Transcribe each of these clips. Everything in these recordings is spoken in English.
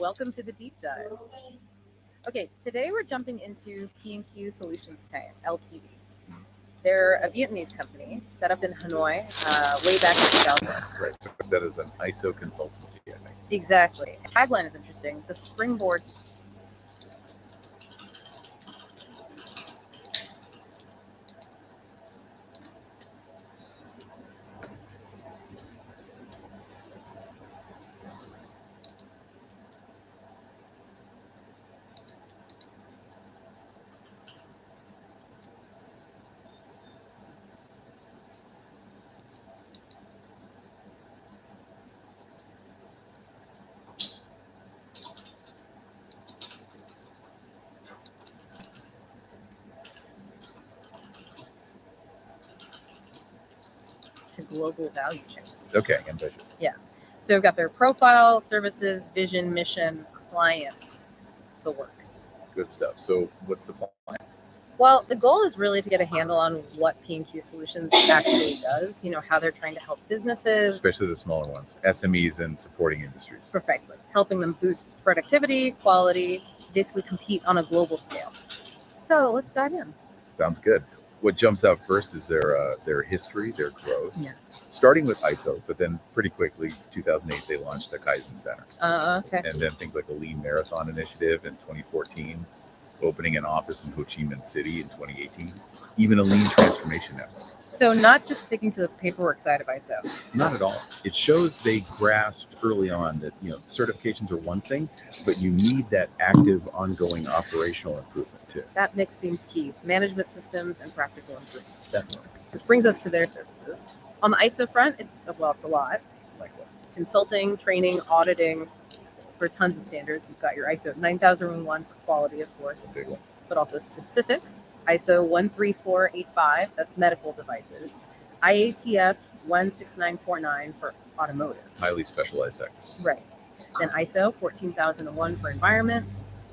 welcome to the deep dive. Okay, today we're jumping into P&Q Solutions Ltd. They're a Vietnamese company set up in Hanoi way back in 2000. Right, so that is an ISO consultancy, I think. Exactly. The tagline is interesting. The springboard to global value chains. Okay, ambitious. Yeah. So we've got their profile, services, vision, mission, clients, the works. Good stuff. So what's the plan? Well, the goal is really to get a handle on what P&Q Solutions actually does, how they're trying to help businesses, Especially the smaller ones, SMEs and supporting industries. precisely, helping them boost productivity, quality, basically compete on a global scale. So let's dive in. Sounds good. What jumps out first is their history, their growth. Yeah. Starting with ISO, but then pretty quickly, 2008, they launched a Kaizen Center. Okay. And then things like the Lean Marathon Initiative in 2014, opening an office in Ho Chi Minh City in 2018, even a Lean Transformation Network. So not just sticking to the paperwork side of ISO. Not at all. It shows they grasped early on that certifications are one thing, but you need that active, ongoing operational improvement too. That mix seems key. Management systems and practical improvement. Definitely. Which brings us to their services. On the ISO front, it's a lot. Like what? Consulting, training, auditing for tons of standards. You've got your ISO 9001 for quality, of course, A big one. but also specifics. ISO 13485, that's medical devices. IATF 16949 for automotive. Highly specialized sectors. Right. Then ISO 14001 for environment,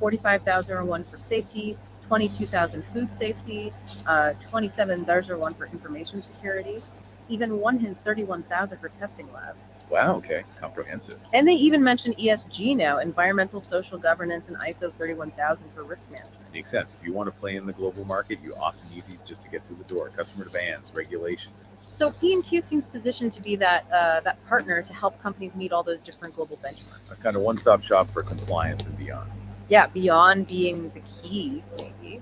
45001 for safety, 22,000 food safety, 27,001 for information security, even 131,000 for testing labs. Wow, okay. Comprehensive. And they even mention ESG now, environmental, social governance, and ISO 31000 for risk management. Makes sense. If you want to play in the global market, you often need these just to get through the door. Customer demands, regulation. So P&Q seems positioned to be that partner to help companies meet all those different global benchmarks. A kind of one-stop shop for compliance and beyond. Yeah, beyond being the key, maybe.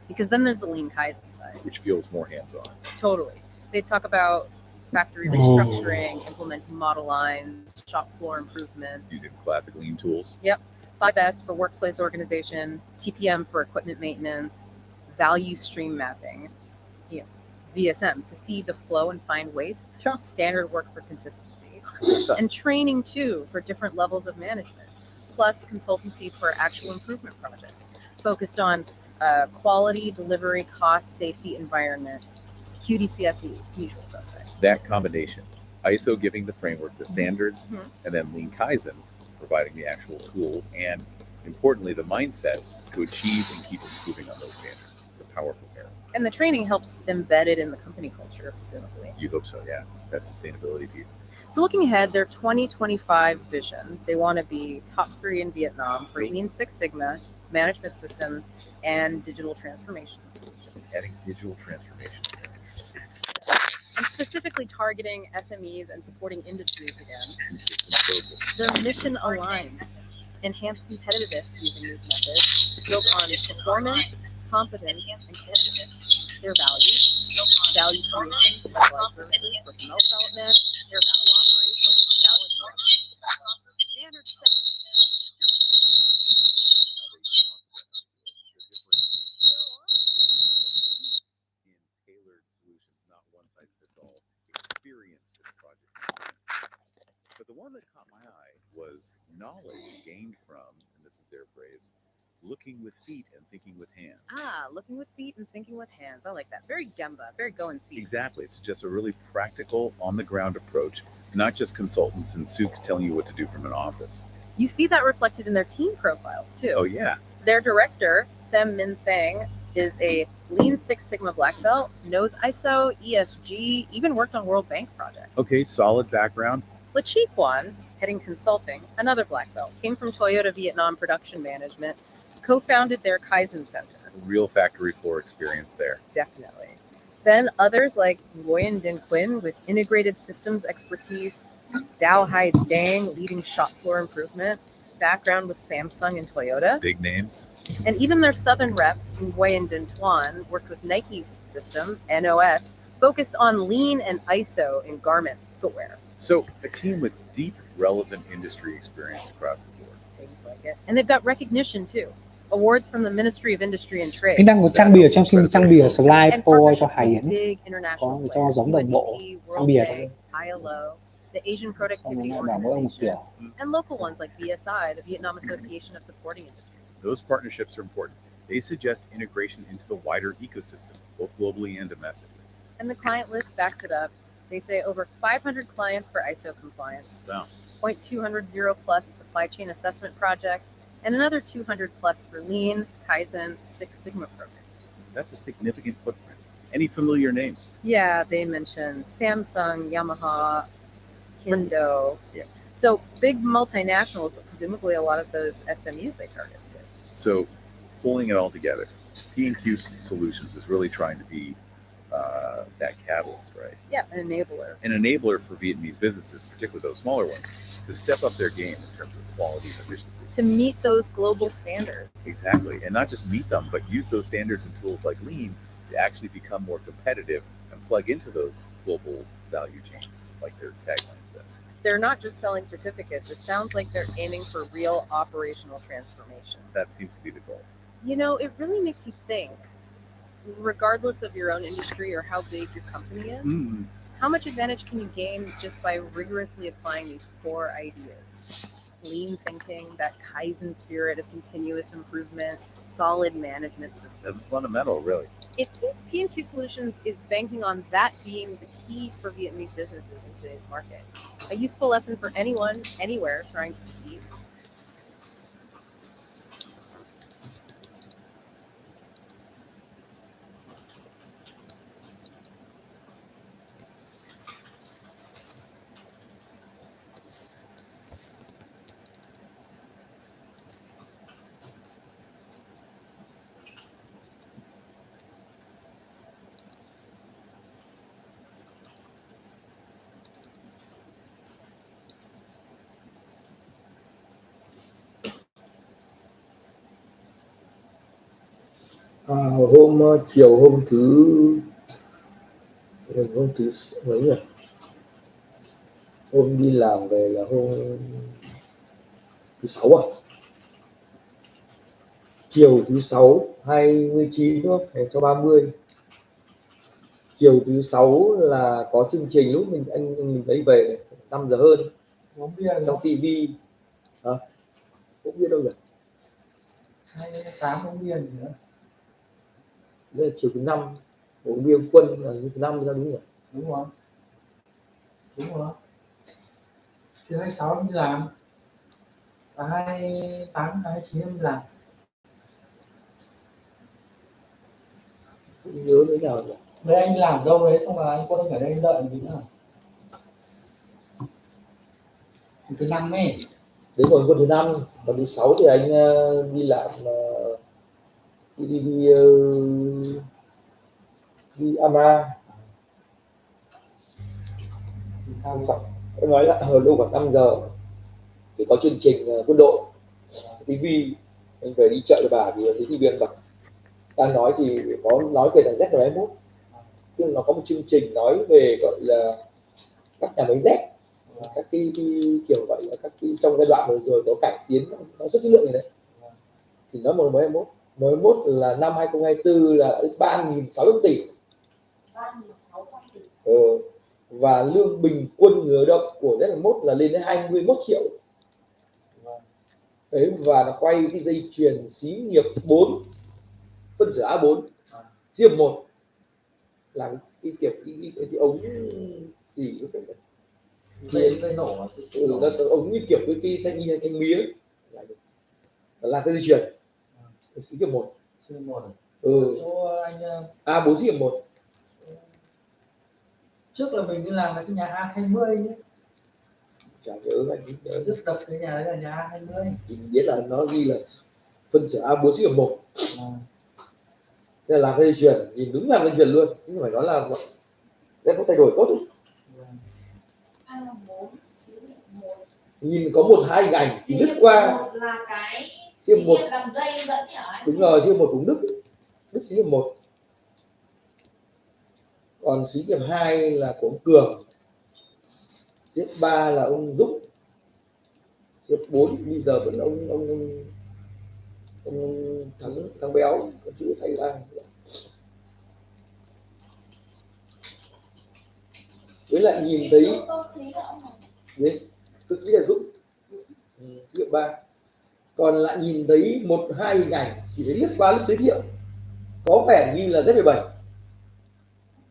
Because then there's the Lean Kaizen side. Which feels more hands-on. Totally. They talk about factory restructuring, implementing model lines, shop floor improvements. Using classic Lean tools. Yep. 5S for workplace organization, TPM for equipment maintenance, value stream mapping, VSM to see the flow and find waste, standard work for consistency, and training too for different levels of management, plus consultancy for actual improvement projects focused on quality, delivery, cost, safety, environment, QDCSE, usual suspects. That combination, ISO giving the framework, the standards, and then Lean Kaizen providing the actual tools, and importantly, the mindset to achieve and keep improving on those standards. It's a powerful pair. And the training helps embed it in the company culture, presumably. You hope so, yeah. That sustainability piece. So looking ahead, their 2025 vision, they want to be top 3 in Vietnam for Lean Six Sigma, management systems, and digital transformation solutions. Adding digital transformation. And specifically targeting SMEs and supporting industries again. Consistent focus. Their mission aligns. Enhance competitiveness using these methods, built on performance, competence, and commitment. Their values, value creation, specialized services, personnel development, their cooperation, technology, standard stuff. In tailored solutions, not one size fits all, experience in project management. But the one that caught my eye was knowledge gained from, and this is their phrase, looking with feet and thinking with hands. Looking with feet and thinking with hands. I like that. Very Gemba, very go and see. Exactly. It's just a really practical, on-the-ground approach, not just consultants in suits telling you what to do from an office. You see that reflected in their team profiles, too. Oh, yeah. Their director, Them Min Thang, is a Lean Six Sigma black belt, knows ISO, ESG, even worked on World Bank projects. Okay, solid background. La Chi Kwan heading consulting, another black belt, came from Toyota Vietnam Production Management, co-founded their Kaizen Center. Real factory floor experience there. Definitely. Then others like Nguyen Din Quinn with integrated systems expertise, Dao Hai Dang leading shop floor improvement, background with Samsung and Toyota. Big names. And even their southern rep, Nguyen Din Tuan, worked with Nike's system, NOS, focused on lean and ISO in garment footwear. So a team with deep, relevant industry experience across the board. Seems like it. And they've got recognition too. Awards from the Ministry of Industry and Trade. Anh đang có trang bìa trong xin trang bìa slide And PowerPoint cho partnerships Hải with Yến big international có cho players, giống đồng bộ UNDP, trang World bìa Bank, ILO, the Asian xong Productivity nó bảo mỗi ông một Organization, kiểu. and local ones like VSI, the Vietnam Association of Supporting Industries. Those partnerships are important. They suggest integration into the wider ecosystem, both globally and domestically. And the client list backs it up. They say over 500 clients for ISO compliance, Wow. 0.200 plus supply chain assessment projects, and another 200 plus for Lean, Kaizen, Six Sigma programs. That's a significant footprint. Any familiar names? Yeah, they mentioned Samsung, Yamaha, Kindo. Yeah. So big multinationals, but presumably a lot of those SMEs they target too. So pulling it all together, P&Q Solutions is really trying to be that catalyst, right? Yeah, an enabler. An enabler for Vietnamese businesses, particularly those smaller ones, to step up their game in terms of quality and efficiency. To meet those global standards. Exactly. And not just meet them, but use those standards and tools like Lean to actually become more competitive and plug into those global value chains, like their tagline says. They're not just selling certificates. It sounds like they're aiming for real operational transformation. That seems to be the goal. You know, it really makes you think, regardless of your own industry or how big your company is, how much advantage can you gain just by rigorously applying these core ideas? Lean thinking, that Kaizen spirit of continuous improvement, solid management systems. That's fundamental, really. It seems P&Q Solutions is banking on that being the key for Vietnamese businesses in today's market. A useful lesson for anyone, anywhere trying to compete. Chiều hôm thứ mấy nhỉ? Hôm đi làm về là hôm thứ sáu à? Chiều thứ sáu 29 đúng không? Ngày sau 30. Chiều thứ sáu là có chương trình lúc mình thấy về 5 giờ hơn. Trong TV. Hả? Không biết đâu rồi. 28 uống bia gì nữa. Đây là chiều thứ 5. Uống bia Quân là thứ 5 ra đúng nhỉ? Đúng rồi. Chiều 26 đi làm. Và 28, 29 đi làm. Không nhớ thế nào nhỉ? Đấy anh làm đâu đấy xong rồi anh có phải đây đợi tí nữa. Thứ 5 ấy. Đấy còn con thứ 5, còn thứ 6 thì anh đi làm đi Ama. Em nói là đâu khoảng 5 giờ thì có chương trình quân đội TV, anh về đi chợ cho bà thì thấy TV anh bật đang nói thì có nói về thằng Z91, tức là nó có một chương trình nói về gọi là các nhà máy Z, các cái kiểu vậy là các cái trong giai đoạn vừa rồi có cải tiến nó rất chất lượng như đấy thì nó một mới 21 là năm 2024 là 3.600 tỷ. 3.600 tỷ. Và lương bình quân người lao động của Z91 là lên đến 21 triệu. Đấy, và nó quay cái dây chuyền xí nghiệp 4 phân xưởng A4 diêm 1 là cái kiểu cái ống gì cũng phải Dây nổ nó ống như kiểu cái thanh mía là làm cái dây chuyền xí nghiệp 1. Chỗ anh A4 xí nghiệp 1. trước là mình đi làm là cái nhà A20 nhé. chả nhớ anh nhớ Đức đập cái nhà đấy là nhà 20. chỉ biết là nó ghi là phân xưởng A4 xí nghiệp 1. Thế là làm cái dây chuyền, nhìn đúng làm dây chuyền luôn, nhưng phải nói là rất có thay đổi tốt. A4 một. Nhìn có một hai hình ảnh thì đứt qua. Một là cái xí nghiệp 1 làm dây dẫn nhỉ? đúng rồi, xí nghiệp 1 cũng đứt xí nghiệp 1. Còn xí nghiệp 2 là của ông Cường, xí nghiệp 3 là ông Dũng, xí nghiệp 4 bây giờ vẫn là ông thằng béo có chữ thay ra. Với lại nhìn thấy đấy, cơ khí là Dũng, xí nghiệp 3. Còn lại nhìn thấy một hai hình ảnh chỉ thấy lướt qua lúc giới thiệu có vẻ như là rất là bẩn,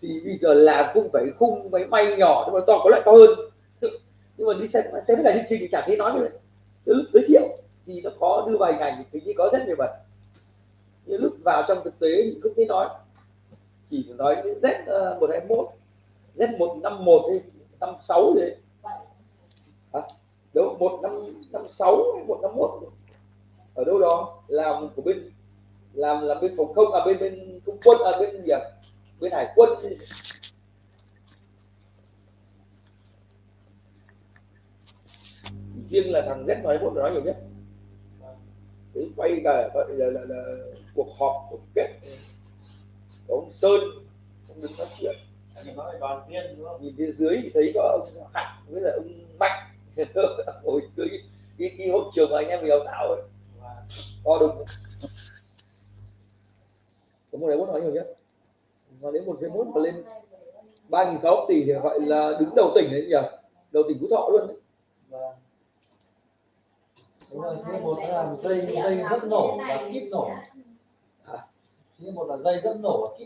thì bây giờ là cũng phải khung máy bay nhỏ nhưng mà to có lại to hơn, nhưng mà đi xem cái chương trình thì chẳng thấy nói như lúc giới thiệu thì nó có đưa vài hình ảnh thì có rất nhiều bẩn, nhưng lúc vào trong thực tế thì không thấy nói, chỉ nói đến Z121, Z151 hay 56 gì đấy. Đâu 1556 hay 151 ở đâu đó làm của bên làm bên phòng không bên không quân bên gì bên hải quân riêng là thằng Z121 nói nhiều nhất. Đấy, quay cả gọi là cuộc họp tổng kết ông Sơn ông đứng nói chuyện nhìn phía dưới thì thấy có ông Hạnh với là ông Mạnh ngồi dưới cái hội trường mà anh em mình tạo ấy to đúng. Có một đấy muốn nói nhiều nhất, mà nếu một cái mốt mà lên 3.600 tỷ thì gọi là đứng đầu tỉnh đấy nhỉ, đầu tỉnh Phú Thọ luôn đấy. Đúng rồi, xí nghiệp 1 là dây dẫn nổ và kíp nổ. Xí nghiệp 1 là dây dẫn nổ và kíp